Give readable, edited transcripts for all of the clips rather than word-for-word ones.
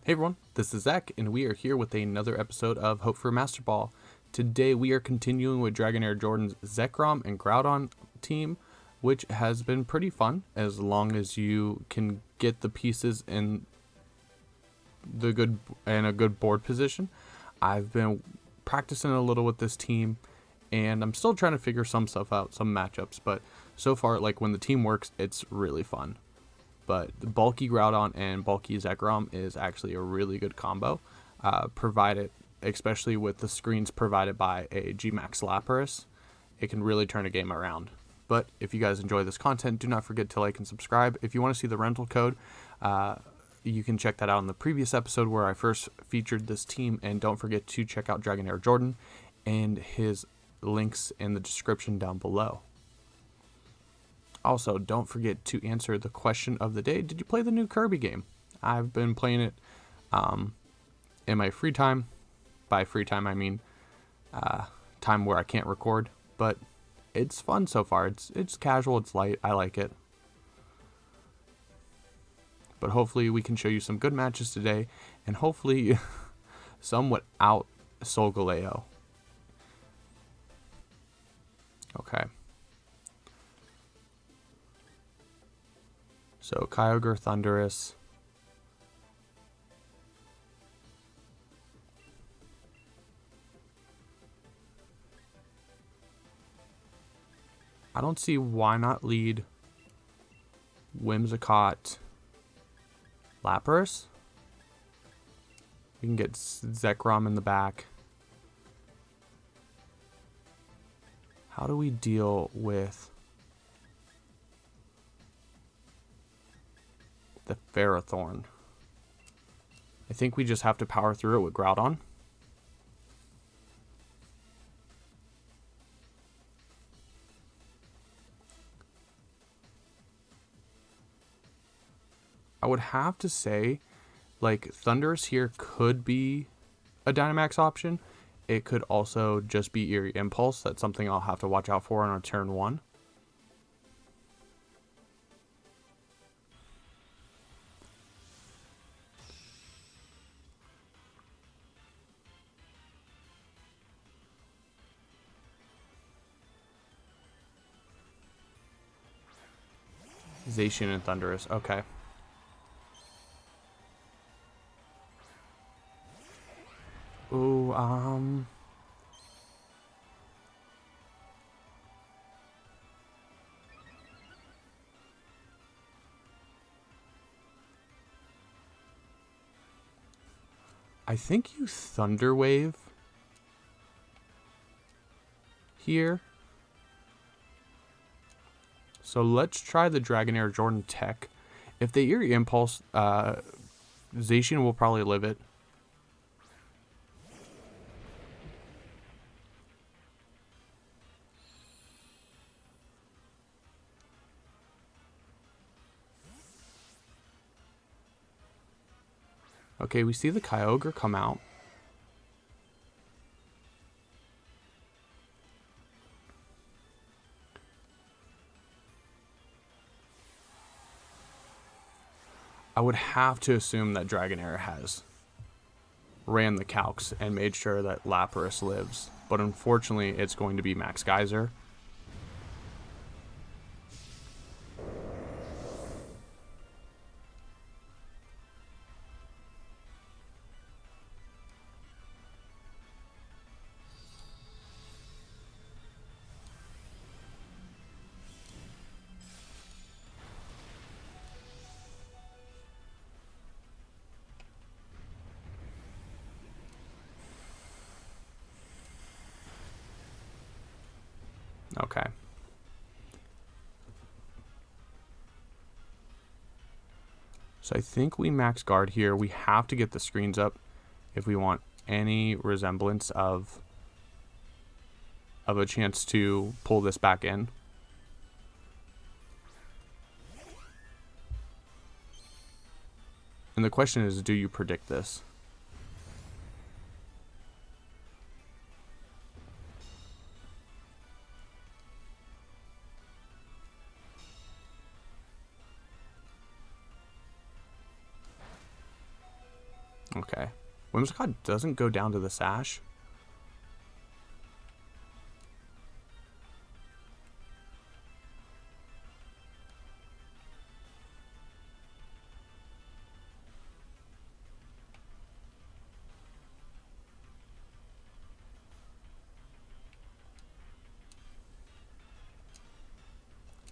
Hey everyone, this is Zach, and we are here with another episode of Hope for Master Ball. Today we are continuing with Dragonair Jordon's Zekrom and Groudon team, which has been pretty fun as long as you can get the pieces in a good board position. I've been practicing a little with this team, and I'm still trying to figure some stuff out, some matchups, but so far, like when the team works, it's really fun. But the bulky Groudon and bulky Zekrom is actually a really good combo, provided, especially with the screens provided by a Gmax Lapras. It can really turn a game around. But if you guys enjoy this content, do not forget to like and subscribe. If you want to see the rental code, you can check that out in the previous episode where I first featured this team. And don't forget to check out Dragonair Jordon and his links in the description down below. Also, don't forget to answer the question of the day. Did you play the new Kirby game? I've been playing it in my free time. By free time, I mean time where I can't record. But it's fun so far. It's casual. It's light. I like it. But hopefully we can show you some good matches today. And hopefully some without Solgaleo. Okay. So, Kyogre, Thundurus. I don't see why not lead Whimsicott, Lapras. We can get Zekrom in the back. How do we deal with the Ferrothorn? I think we just have to power through it with Groudon. I would have to say, like, Thundurus here could be a Dynamax option. It could also just be Eerie Impulse. That's something I'll have to watch out for on a turn 1. Zacian and Thundurus. Okay. Ooh, I think you Thunder Wave here. So let's try the Dragonair Jordon tech. If they Eerie Impulse, Zacian will probably live it. Okay, we see the Kyogre come out. I would have to assume that Dragonair has ran the calcs and made sure that Lapras lives. But unfortunately, it's going to be Max Geyser. Okay. So I think we max guard here. We have to get the screens up if we want any resemblance of a chance to pull this back in. And the question is, do you predict this? Okay. Whimsicott doesn't go down to the sash.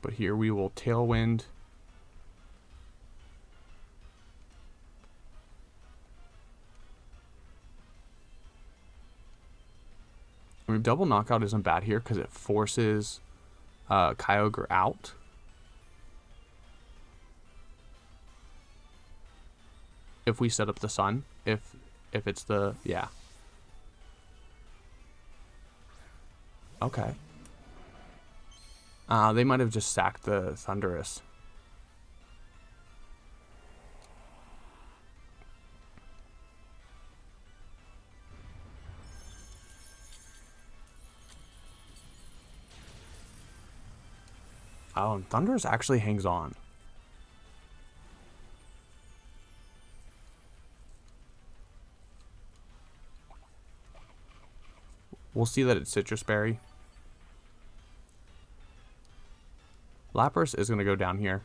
But here we will Tailwind. I mean, double knockout isn't bad here because it forces Kyogre out. If we set up the sun, if it's the, yeah. Okay. They might have just sacked the Thundurus. Oh, and Thundurus actually hangs on. We'll see that it's Citrus Berry. Lapras is going to go down here.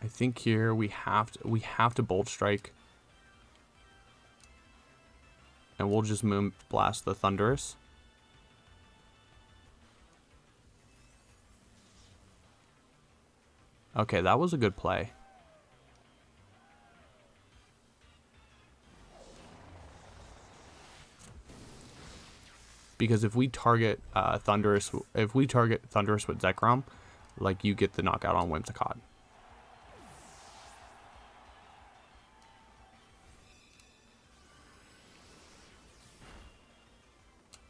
I think here we have to Bolt Strike. And we'll just Moon Blast the Thundurus. Okay, that was a good play. Because if we target Thundurus with Zekrom, like, you get the knockout on Whimsicott.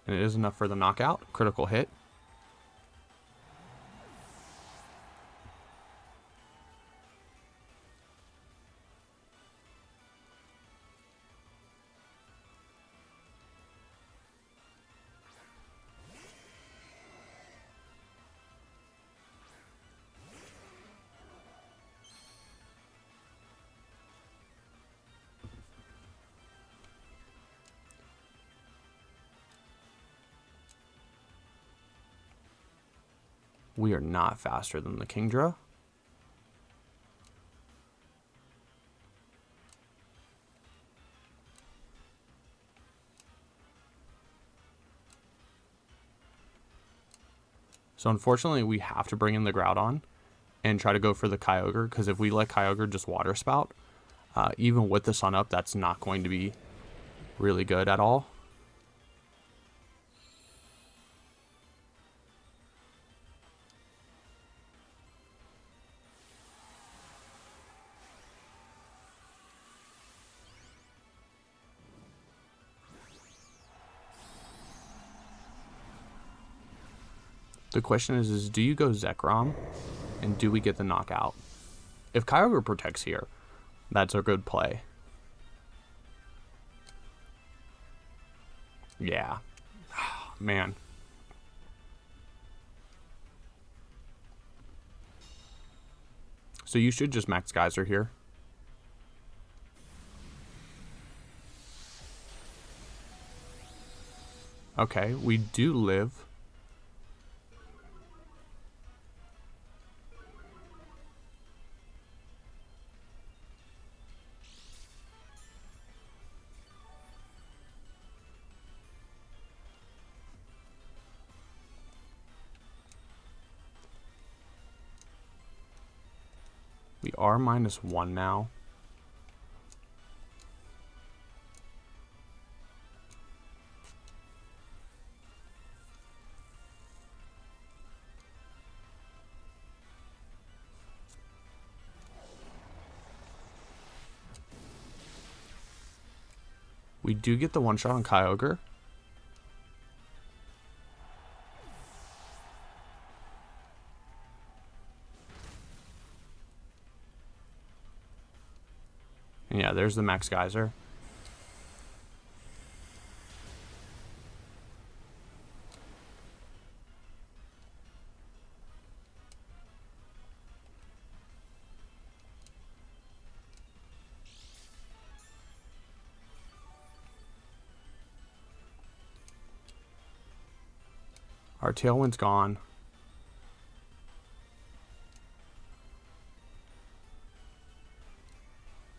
And it is enough for the knockout. Critical hit. We are not faster than the Kingdra. So unfortunately, we have to bring in the Groudon and try to go for the Kyogre, because if we let Kyogre just Water Spout, even with the sun up, that's not going to be really good at all. The question is do you go Zekrom, and do we get the knockout? If Kyogre protects here, that's a good play. Yeah. Man. So you should just max Geyser here. Okay, we do live. We are -1 now. We do get the one-shot on Kyogre. And yeah, there's the Max Geyser. Our Tailwind's gone.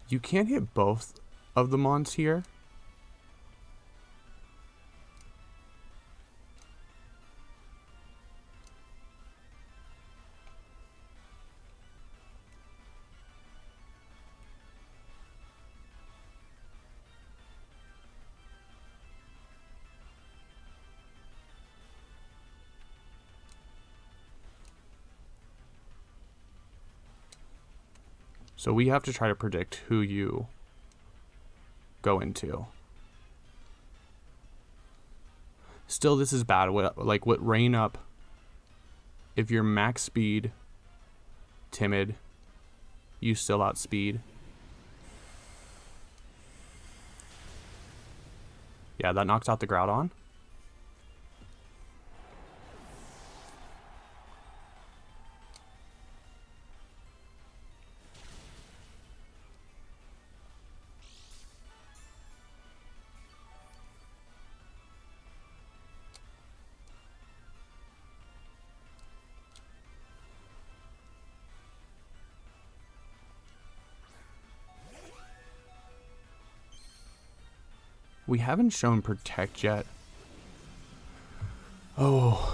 You can't hit both of the Mons here. So we have to try to predict who you go into. Still, this is bad. Like with Rain Up, if you're max speed, timid, you still outspeed. Yeah, that knocks out the Groudon. We haven't shown Protect yet. Oh.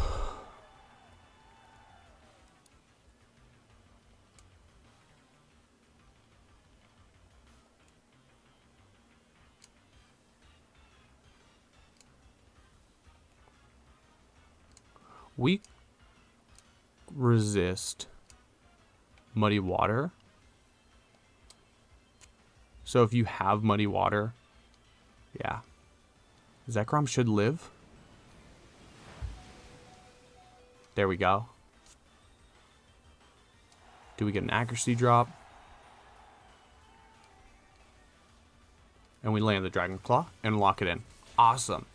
We resist Muddy Water. So if you have Muddy Water, yeah, Zekrom should live. There we go. Do we get an accuracy drop? And we land the Dragon Claw and lock it in. Awesome.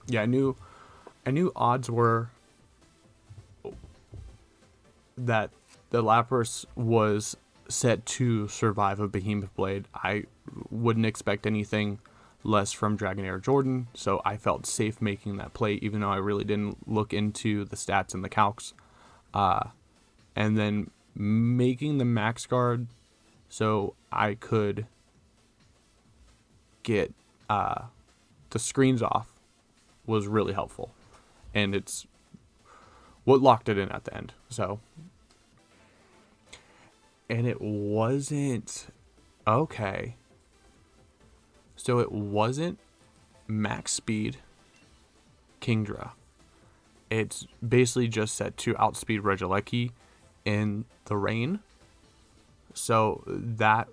Yeah, I knew odds were that the Lapras was set to survive a Behemoth Blade. I wouldn't expect anything less from Dragonair Jordon, so I felt safe making that play, even though I really didn't look into the stats and the calcs. And then making the Max Guard so I could get the screens off was really helpful, and it's what locked it in at the end. So, and it wasn't okay. So it wasn't max speed Kingdra. It's basically just set to outspeed Regieleki in the rain. So that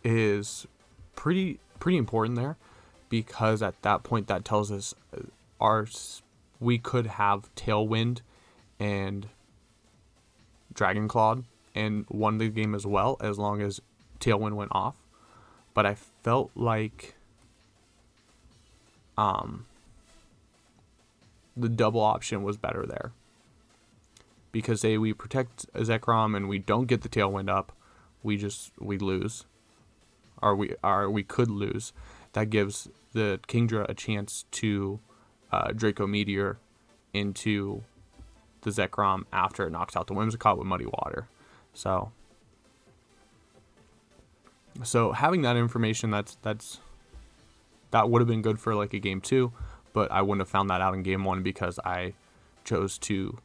is pretty important there, because at that point that tells us we could have Tailwind and Dragon Claw and won the game as well, as long as Tailwind went off. But I felt like the double option was better there, because say we protect Zekrom and we don't get the Tailwind up, we lose, or we could lose. That gives the Kingdra a chance to Draco Meteor into the Zekrom after it knocks out the Whimsicott with Muddy Water. So having that information, that would have been good for like a game 2, but I wouldn't have found that out in game 1 because I chose to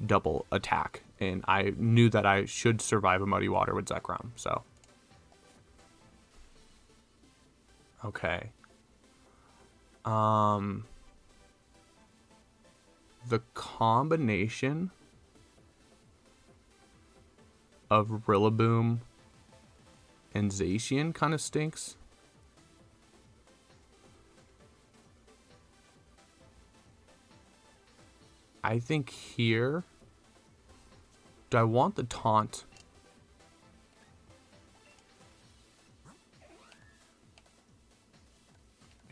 double attack, and I knew that I should survive a Muddy Water with Zekrom. So okay. The combination of Rillaboom and Zacian kind of stinks. I think here, do I want the taunt?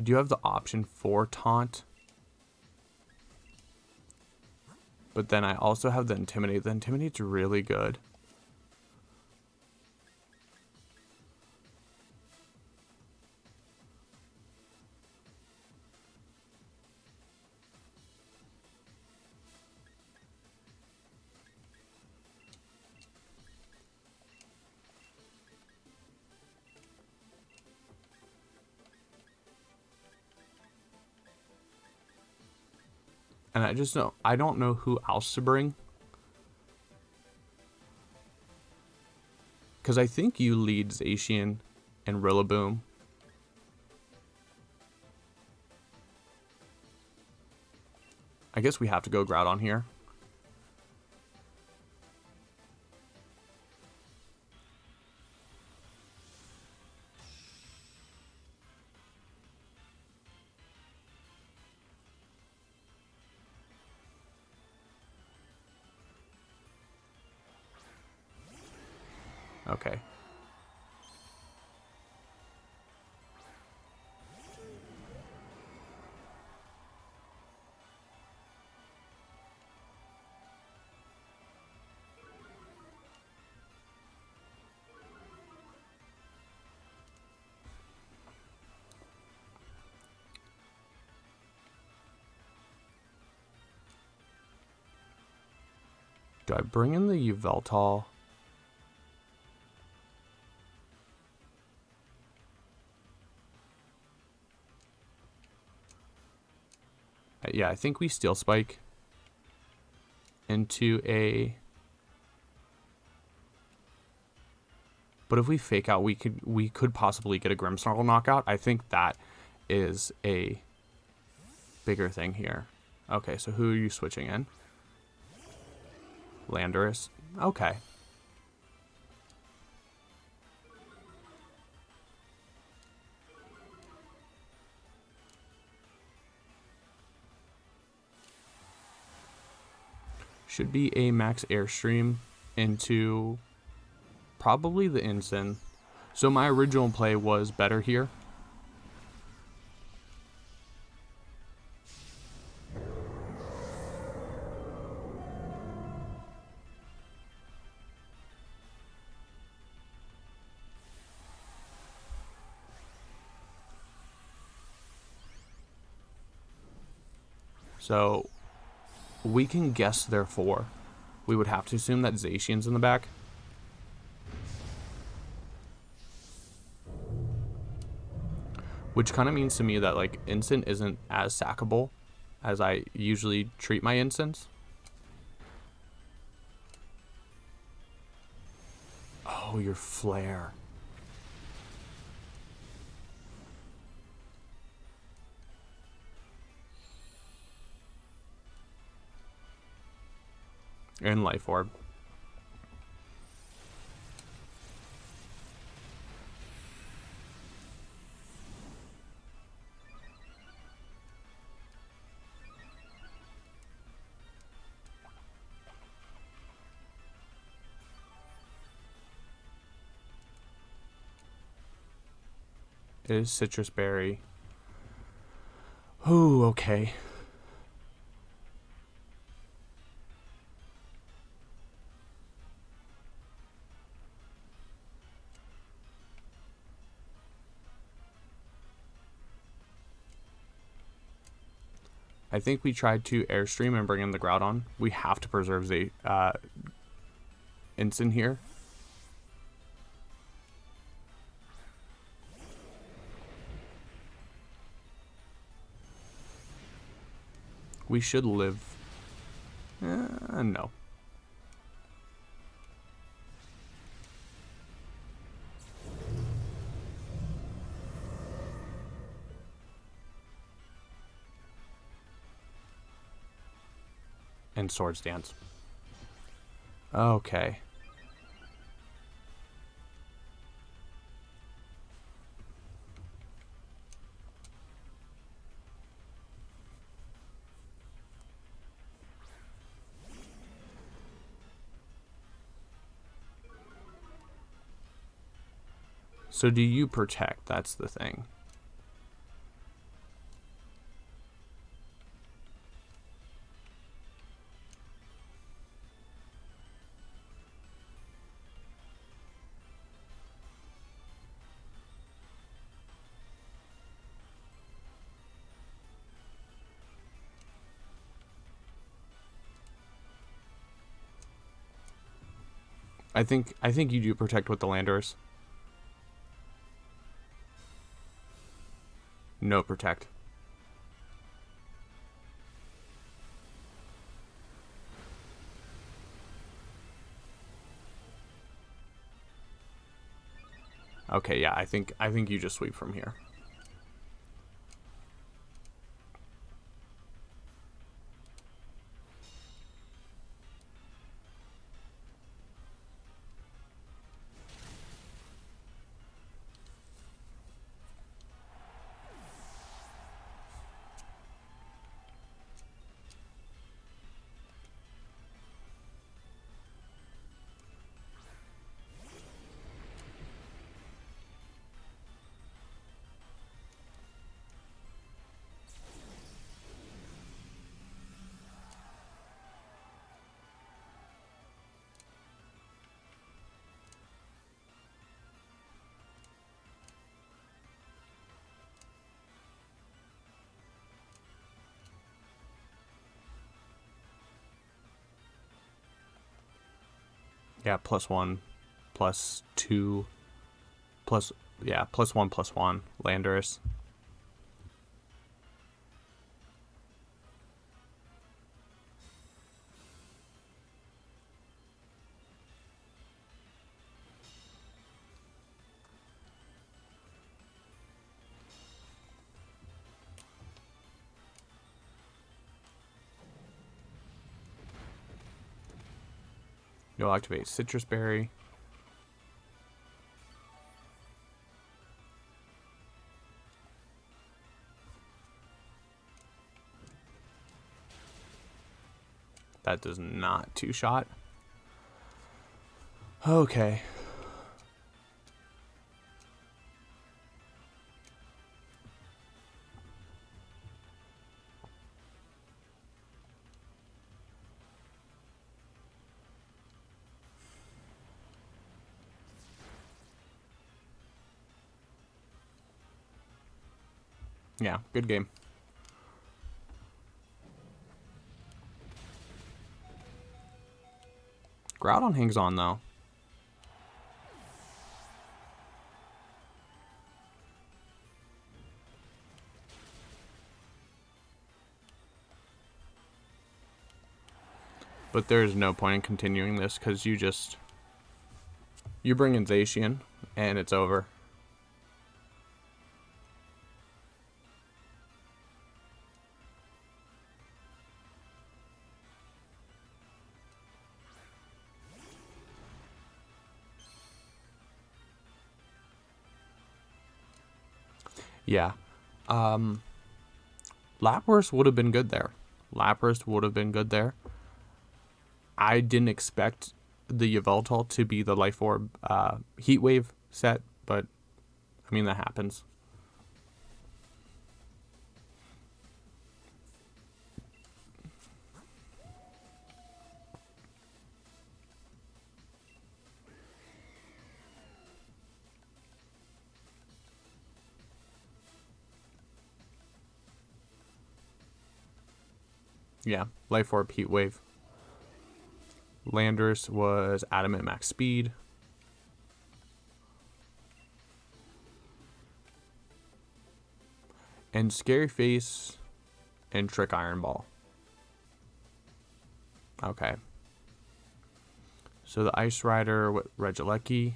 Do you have the option for taunt? But then I also have the intimidate. The intimidate's really good. And I don't know who else to bring. Because I think you lead Zacian and Rillaboom. I guess we have to go Groudon here. Okay. Do I bring in the Yveltal? Yeah, I think we Steel Spike into a... But if we fake out, we could possibly get a Grimmsnarl knockout. I think that is a bigger thing here. Okay, so who are you switching in? Landorus. Okay. Should be a max Airstream into probably the Incin. So my original play was better here. So we can guess therefore. We would have to assume that Zacian's in the back. Which kind of means to me that like Incin isn't as sackable as I usually treat my Incins. Oh, your Flare. And Life Orb. It is Citrus Berry. Ooh, okay. I think we tried to Airstream and bring in the Groudon. We have to preserve the Incin here. We should live. No. And Swords Dance. Okay. So do you protect? That's the thing. I think you do protect with the Landers. No protect. Okay, yeah, I think you just sweep from here. Yeah, +1, +2, yeah, +1/+1 Landers. You'll activate Citrus Berry. That does not two-shot. Okay. Yeah, good game. Groudon hangs on, though. But there's no point in continuing this, because you bring in Zacian, and it's over. Yeah. Lapras would have been good there. I didn't expect the Yveltal to be the Life Orb Heat Wave set, but I mean, that happens. Yeah, Life Orb Heat Wave. Landers was Adamant Max Speed. And Scary Face and Trick Iron Ball. Okay. So the Ice Rider with Regieleki.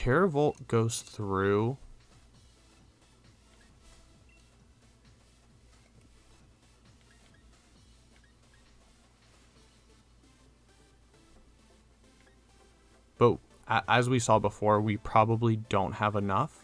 Terravolt goes through. But as we saw before, we probably don't have enough.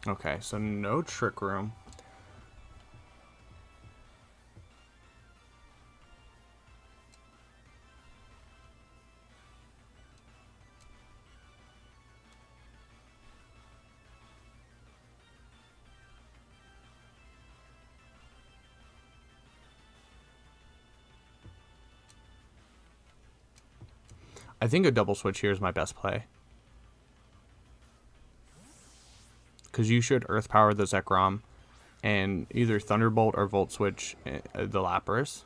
Okay, so no Trick Room. I think a double switch here is my best play. Because you should Earth Power the Zekrom and either Thunderbolt or Volt Switch the Lapras.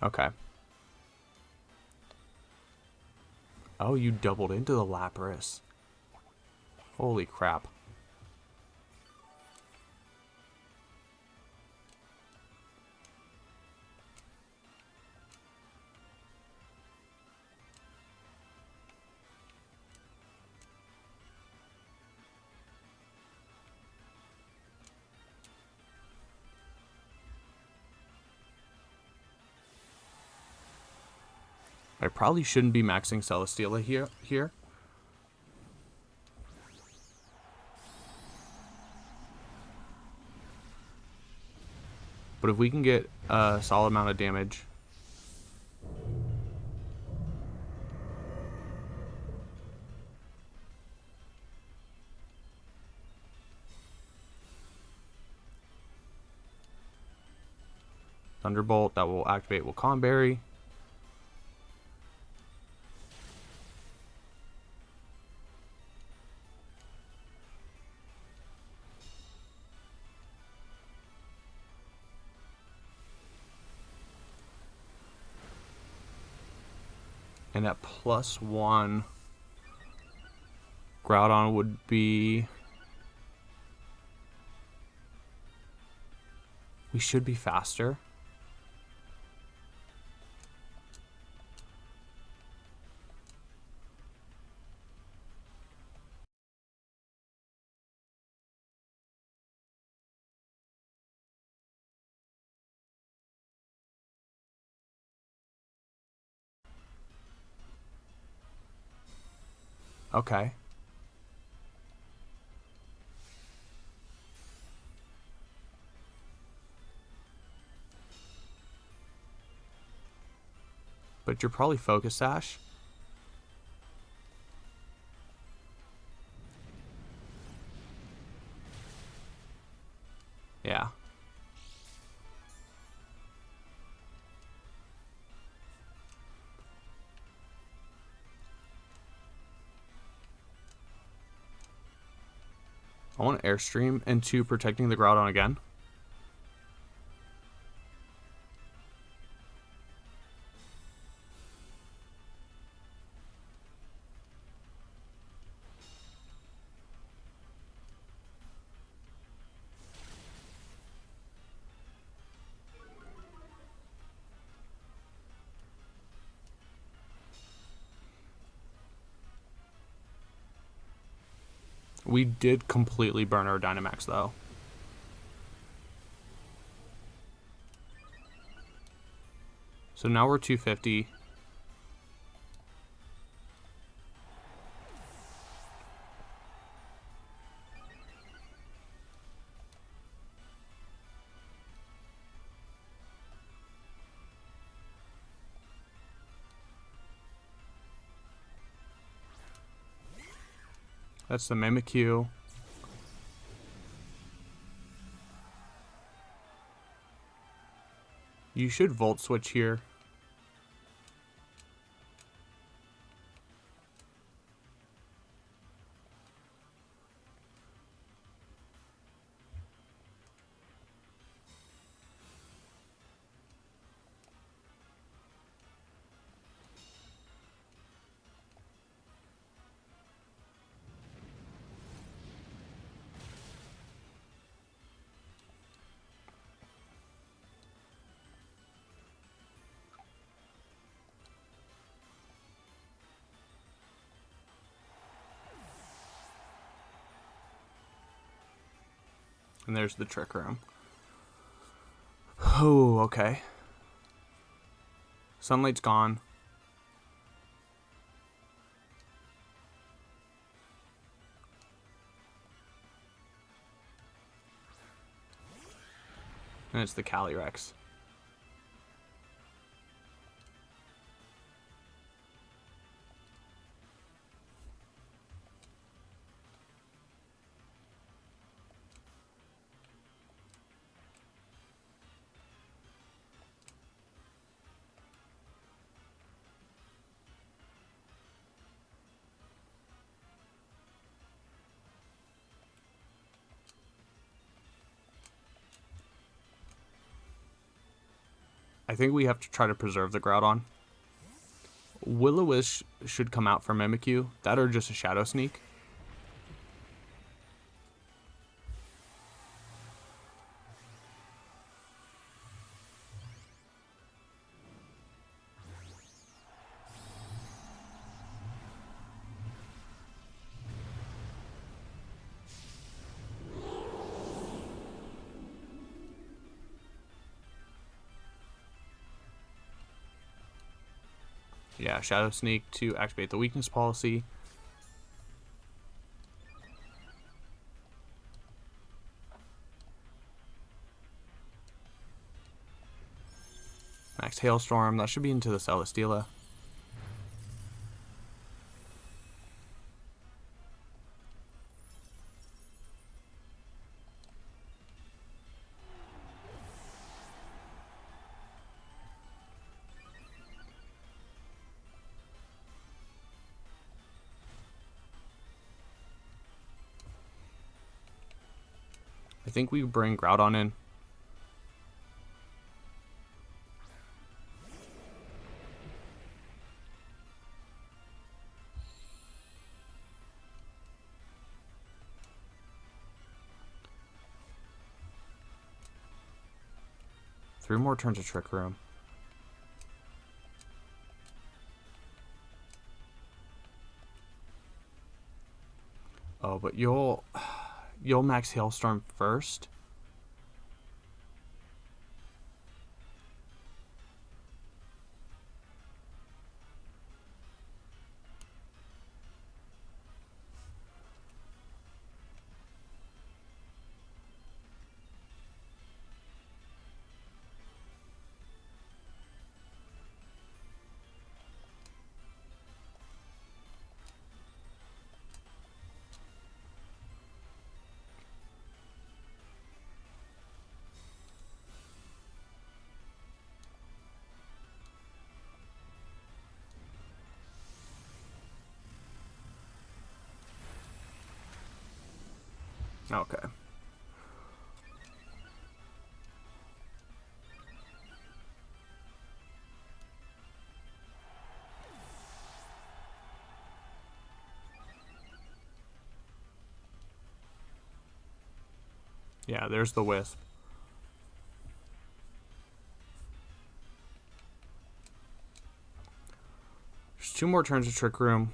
Okay. Oh, you doubled into the Lapras. Holy crap. I probably shouldn't be maxing Celesteela here. But if we can get a solid amount of damage. Thunderbolt, that will activate Wakanberry. And at +1, Groudon would be... We should be faster. Okay. But you're probably Focus Sash. Yeah. I want Airstream into protecting the Groudon again. We did completely burn our Dynamax, though. So now we're 250. That's the Mimikyu. You should Volt Switch here. And there's the Trick Room. Oh, okay. Sunlight's gone. And it's the Calyrex. I think we have to try to preserve the Groudon. Will-O-Wisp should come out for Mimikyu. That or just a Shadow Sneak. Yeah, Shadow Sneak to activate the weakness policy. Max Hailstorm, that should be into the Celesteela. I think we bring Groudon in. Three more turns of Trick Room. Oh, but you'll Max Hailstorm first. Okay. Yeah, there's the Wisp. There's two more turns of Trick Room.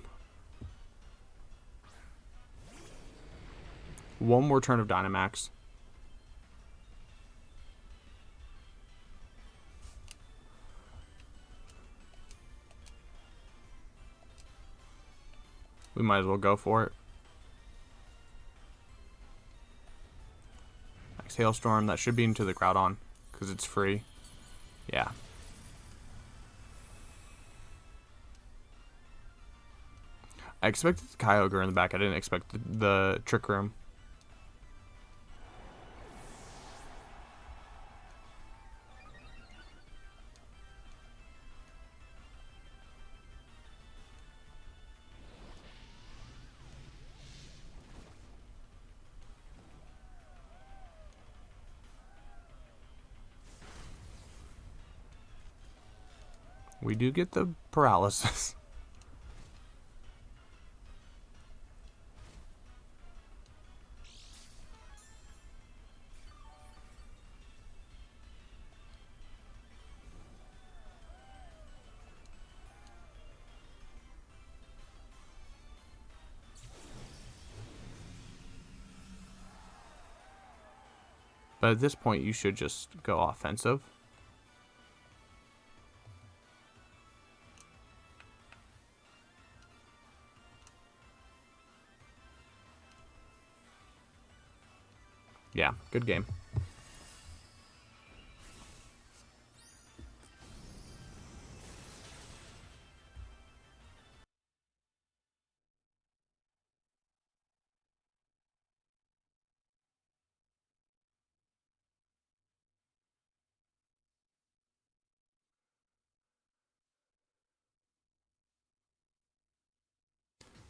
One more turn of Dynamax. We might as well go for it. Next Hailstorm, that should be into the Groudon, because it's free. Yeah. I expected the Kyogre in the back. I didn't expect the Trick Room. We do get the paralysis. But at this point, you should just go offensive. Yeah, good game.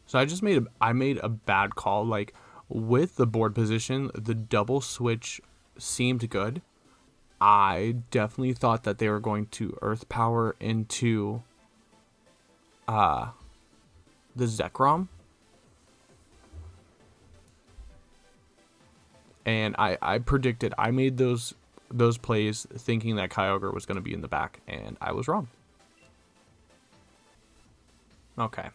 So I made a bad call. Like, with the board position, the double switch seemed good. I definitely thought that they were going to Earth Power into the Zekrom. And I predicted, I made those plays thinking that Kyogre was going to be in the back, and I was wrong. Okay.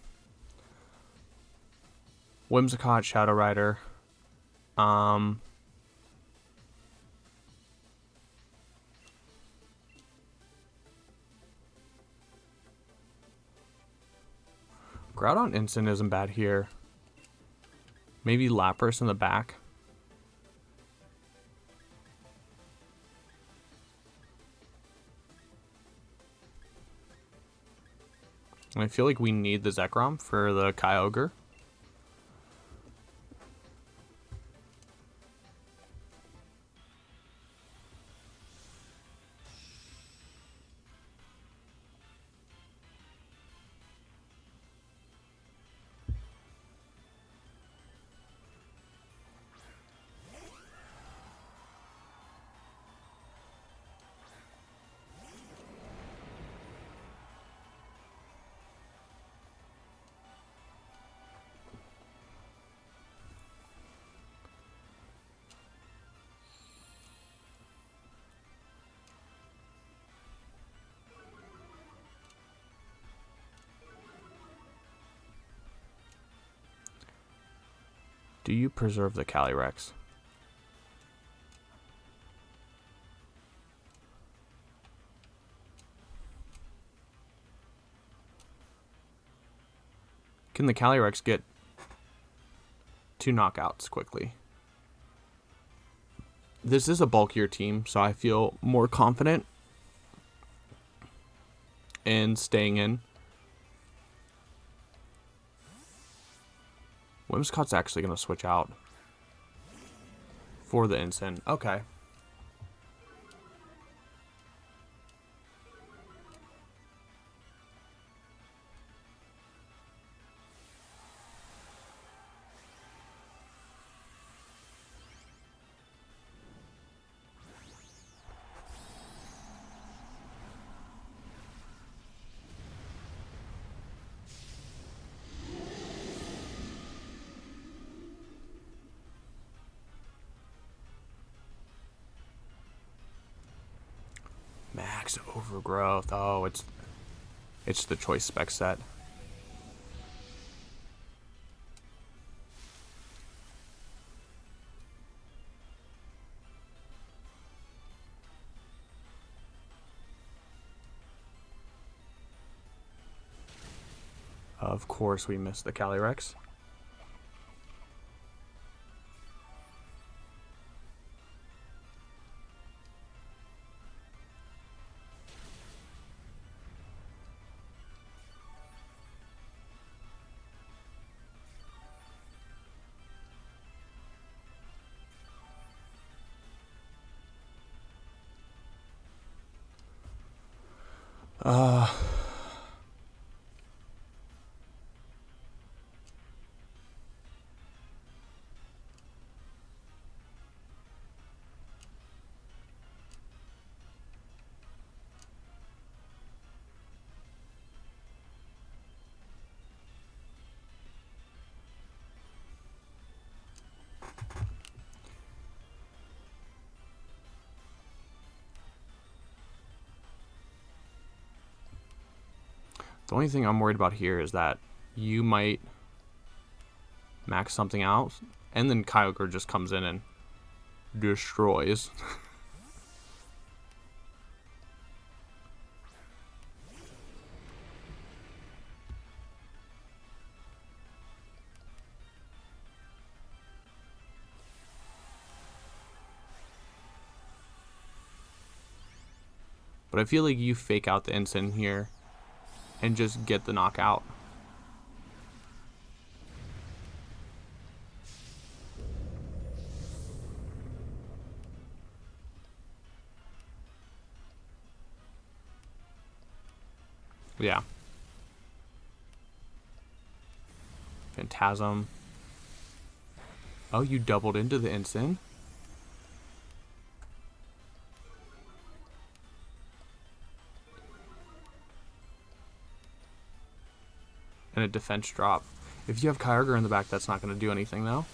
Whimsicott, Shadow Rider. Groudon Instant isn't bad here. Maybe Lapras in the back. I feel like we need the Zekrom for the Kyogre. Do you preserve the Calyrex? Can the Calyrex get 2 knockouts quickly? This is a bulkier team, so I feel more confident in staying in. Whimsicott's actually going to switch out for the instant. Okay. Max Overgrowth. Oh, it's the choice spec set. Of course we missed the Calyrex. The only thing I'm worried about here is that you might max something out, and then Kyogre just comes in and destroys. But I feel like you fake out the Incin here and just get the knockout. Yeah. Phantasm. Oh, you doubled into the Incin? And a defense drop. If you have Kyogre in the back, that's not going to do anything, though.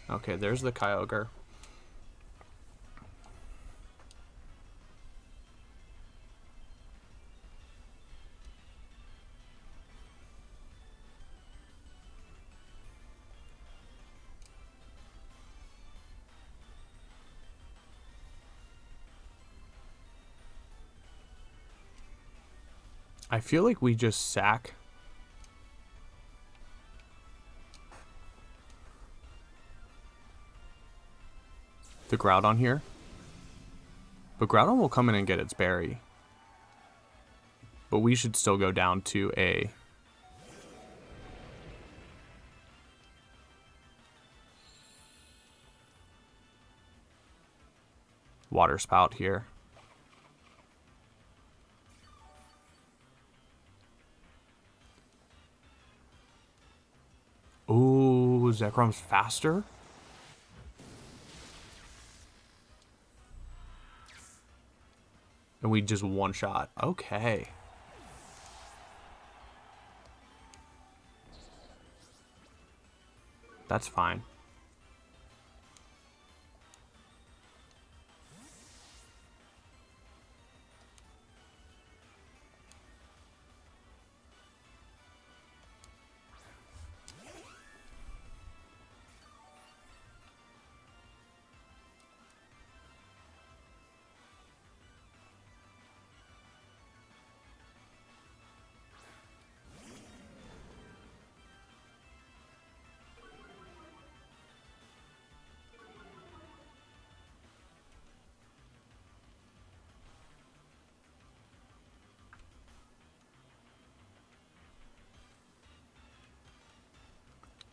Okay, there's the Kyogre. I feel like we just sack the Groudon here. But Groudon will come in and get its berry. But we should still go down to a water spout here. Ooh, Zekrom's faster. And we just one shot. Okay. That's fine.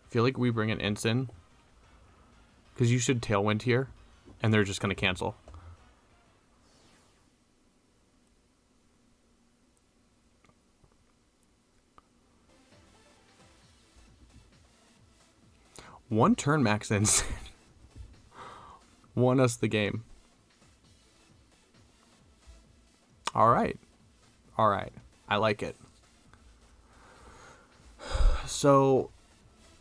Feel like we bring an Incin, because you should Tailwind here, and they're just going to cancel. One turn max Incin won us the game. All right. All right. I like it. So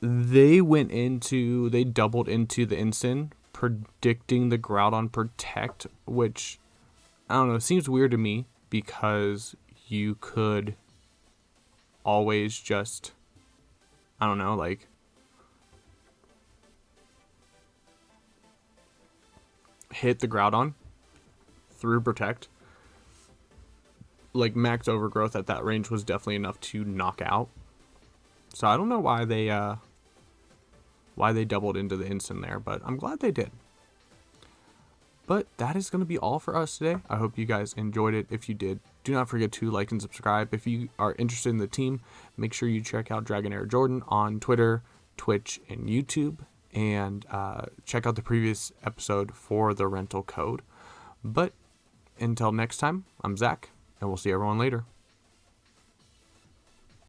they doubled into the Incin, predicting the Groudon Protect, which, I don't know, seems weird to me because you could always just, I don't know, like, hit the Groudon through Protect. Like, max overgrowth at that range was definitely enough to knock out. So I don't know why they doubled into the Incin there, but I'm glad they did. But that is going to be all for us today. I hope you guys enjoyed it. If you did, do not forget to like and subscribe. If you are interested in the team, make sure you check out Dragonair Jordon on Twitter, Twitch, and YouTube. And check out the previous episode for the rental code. But until next time, I'm Zach, and we'll see everyone later.